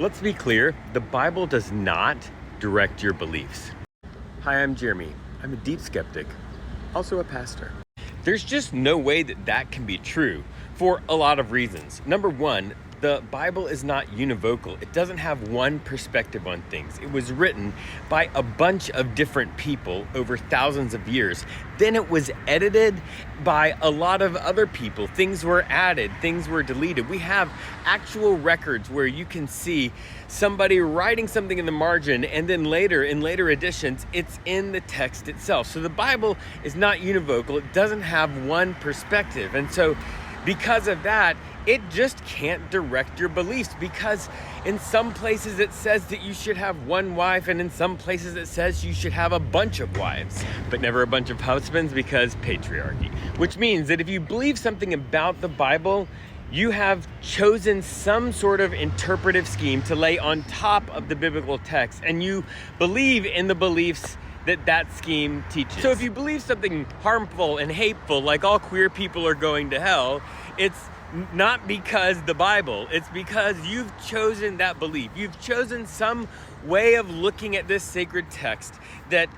Let's be clear, the Bible does not direct your beliefs. Hi, I'm Jeremy. I'm a deep skeptic, also a pastor. There's just no way that that can be true for a lot of reasons. Number one, the Bible is not univocal. It doesn't have one perspective on things. It was written by a bunch of different people over thousands of years. Then it was edited by a lot of other people. Things were added, things were deleted. We have actual records where you can see somebody writing something in the margin, and then later, in later editions, it's in the text itself. So the Bible is not univocal. It doesn't have one perspective. And so because of that, it just can't direct your beliefs, because in some places it says that you should have one wife, and in some places it says you should have a bunch of wives, but never a bunch of husbands, because patriarchy. Which means that if you believe something about the Bible, you have chosen some sort of interpretive scheme to lay on top of the biblical text, and you believe in the beliefs that scheme teaches. So if you believe something harmful and hateful, like all queer people are going to hell, it's not because the Bible, it's because you've chosen that belief. You've chosen some way of looking at this sacred text that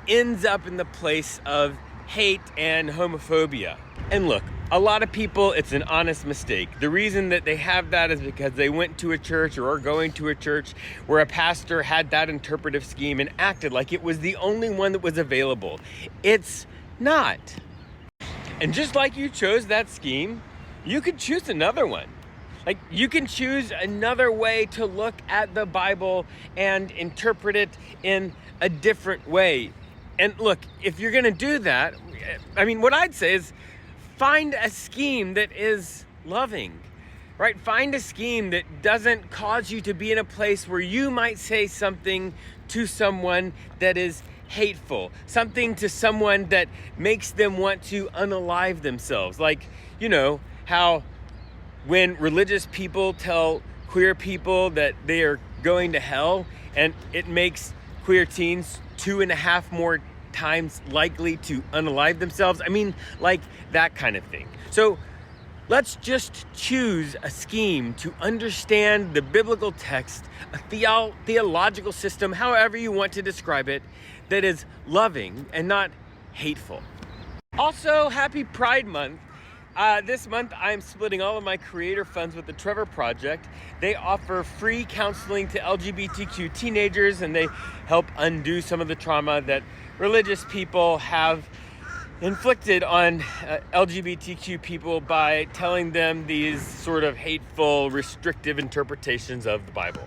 ends up in the place of hate and homophobia. And look, a lot of people, it's an honest mistake. The reason that they have that is because they went to a church or are going to a church where a pastor had that interpretive scheme and acted like it was the only one that was available. It's not. And just like you chose that scheme, you could choose another one. Like, you can choose another way to look at the Bible and interpret it in a different way. And look, if you're gonna do that, I mean, what I'd say is find a scheme that is loving, right? Find a scheme that doesn't cause you to be in a place where you might say something to someone that is hateful, something to someone that makes them want to unalive themselves. Like, you know, how when religious people tell queer people that they are going to hell, and it makes queer teens 2.5 more times likely to unalive themselves. I mean, like that kind of thing. So let's just choose a scheme to understand the biblical text, a theological system, however you want to describe it, that is loving and not hateful. Also, happy Pride Month. This month, I'm splitting all of my creator funds with the Trevor Project. They offer free counseling to LGBTQ teenagers, and they help undo some of the trauma that religious people have inflicted on LGBTQ people by telling them these sort of hateful, restrictive interpretations of the Bible.